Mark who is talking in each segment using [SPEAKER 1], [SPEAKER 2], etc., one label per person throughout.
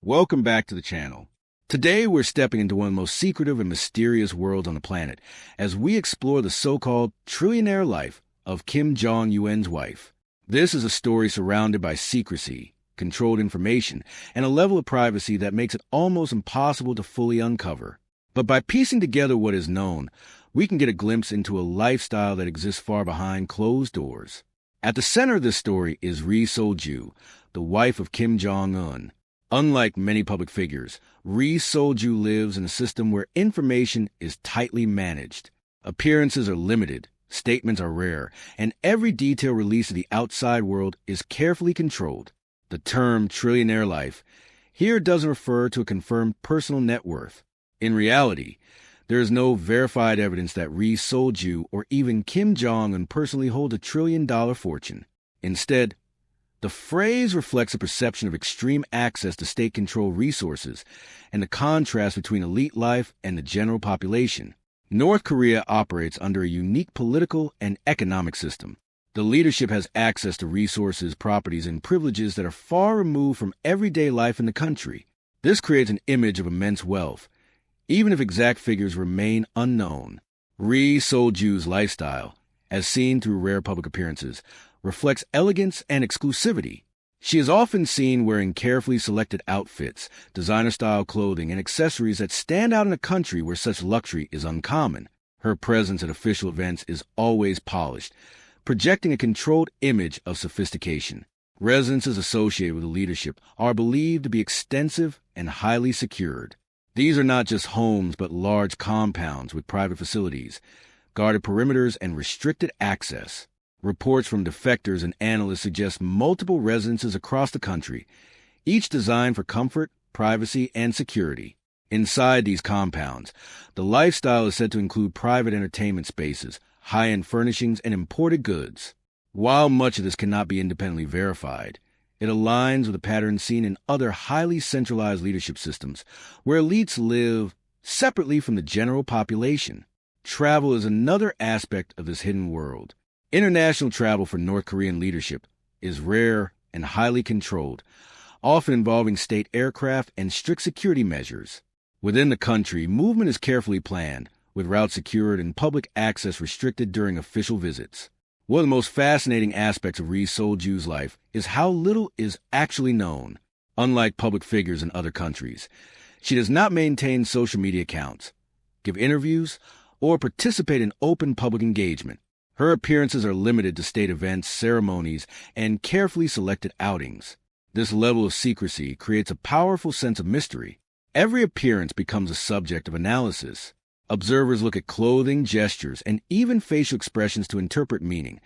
[SPEAKER 1] Welcome back to the channel. Today we're stepping into one of the most secretive and mysterious worlds on the planet as we explore the so-called trillionaire life of Jong Un's wife. This is a story surrounded by secrecy, controlled information, and a level of privacy that makes it almost impossible to fully uncover. But by piecing together what is known, we can get a glimpse into a lifestyle that exists far behind closed doors. At the center of this story is Ri Sol-ju, the wife of Jong Un. Unlike many public figures, Ri Sol-ju lives in a system where information is tightly managed. Appearances are limited, statements are rare, and every detail released to the outside world is carefully controlled. The term trillionaire life here doesn't refer to a confirmed personal net worth. In reality, there is no verified evidence that Ri Sol-ju or even Jong Un personally hold a $1 trillion fortune. Instead, the phrase reflects a perception of extreme access to state-controlled resources and the contrast between elite life and the general population. North Korea operates under a unique political and economic system. The leadership has access to resources, properties, and privileges that are far removed from everyday life in the country. This creates an image of immense wealth, even if exact figures remain unknown. Ri Sol-ju's lifestyle, as seen through rare public appearances, reflects elegance and exclusivity. She is often seen wearing carefully selected outfits, designer-style clothing, and accessories that stand out in a country where such luxury is uncommon. Her presence at official events is always polished, projecting a controlled image of sophistication. Residences associated with the leadership are believed to be extensive and highly secured. These are not just homes but large compounds with private facilities, guarded perimeters, and restricted access. Reports from defectors and analysts suggest multiple residences across the country, each designed for comfort, privacy, and security. Inside these compounds, the lifestyle is said to include private entertainment spaces, high-end furnishings, and imported goods. While much of this cannot be independently verified, it aligns with a pattern seen in other highly centralized leadership systems, where elites live separately from the general population. Travel is another aspect of this hidden world. International travel for North Korean leadership is rare and highly controlled, often involving state aircraft and strict security measures. Within the country, movement is carefully planned, with routes secured and public access restricted during official visits. One of the most fascinating aspects of Ri Sol-ju's life is how little is actually known. Unlike public figures in other countries, she does not maintain social media accounts, give interviews, or participate in open public engagement. Her appearances are limited to state events, ceremonies, and carefully selected outings. This level of secrecy creates a powerful sense of mystery. Every appearance becomes a subject of analysis. Observers look at clothing, gestures, and even facial expressions to interpret meaning,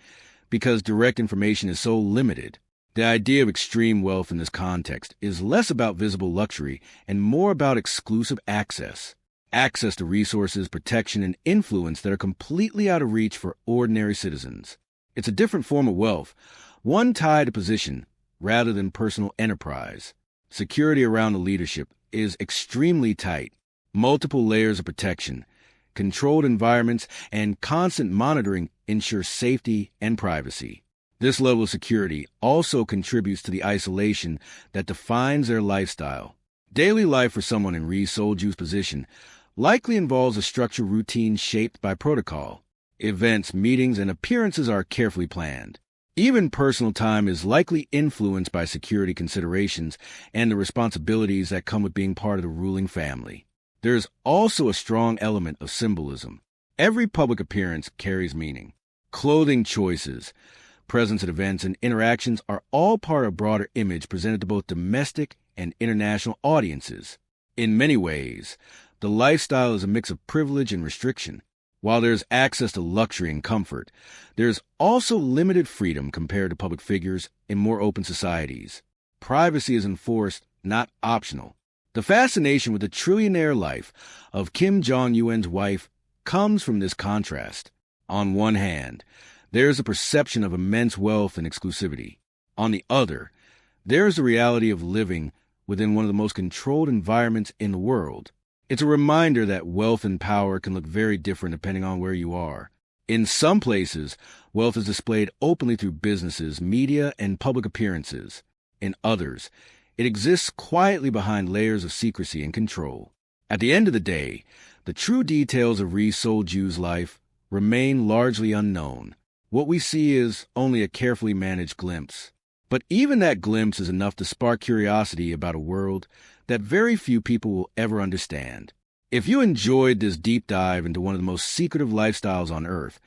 [SPEAKER 1] because direct information is so limited. The idea of extreme wealth in this context is less about visible luxury and more about exclusive access. Access to resources, protection, and influence that are completely out of reach for ordinary citizens. It's a different form of wealth, one tied to position rather than personal enterprise. Security around the leadership is extremely tight. Multiple layers of protection, controlled environments, and constant monitoring ensure safety and privacy. This level of security also contributes to the isolation that defines their lifestyle. Daily life for someone in Ri Sol-ju's position likely involves a structured routine shaped by protocol. Events, meetings, and appearances are carefully planned. Even personal time is likely influenced by security considerations and the responsibilities that come with being part of the ruling family. There is also a strong element of symbolism. Every public appearance carries meaning. Clothing choices, presence at events, and interactions are all part of a broader image presented to both domestic and international audiences. In many ways, the lifestyle is a mix of privilege and restriction. While there's access to luxury and comfort, there's also limited freedom compared to public figures in more open societies. Privacy is enforced, not optional. The fascination with the trillionaire life of Jong Un's wife comes from this contrast. On one hand, there's a perception of immense wealth and exclusivity. On the other, there's the reality of living within one of the most controlled environments in the world. It's a reminder that wealth and power can look very different depending on where you are. In some places, wealth is displayed openly through businesses, media, and public appearances. In others, It exists quietly behind layers of secrecy and control. At the end of the day, the true details of Ri's Sol-Ju's life remain largely unknown. What we see is only a carefully managed glimpse. But even that glimpse is enough to spark curiosity about a world that very few people will ever understand. If you enjoyed this deep dive into one of the most secretive lifestyles on Earth,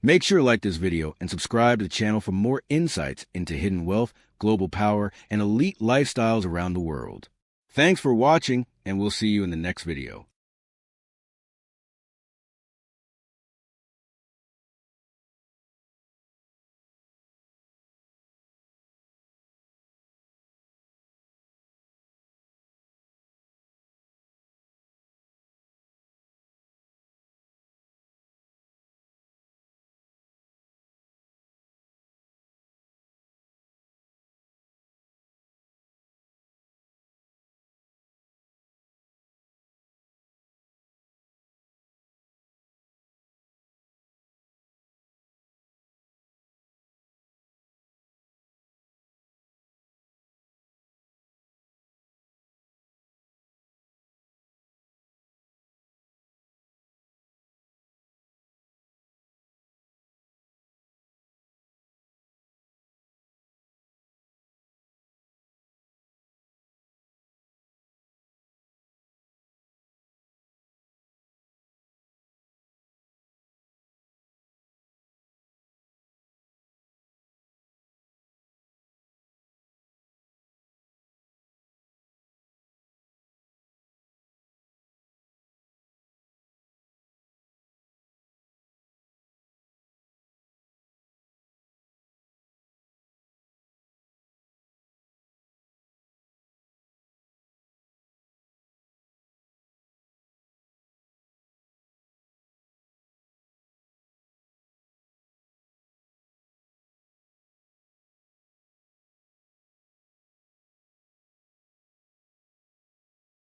[SPEAKER 1] make sure to like this video and subscribe to the channel for more insights into hidden wealth, global power, and elite lifestyles around the world. Thanks for watching, and we'll see you in the next video.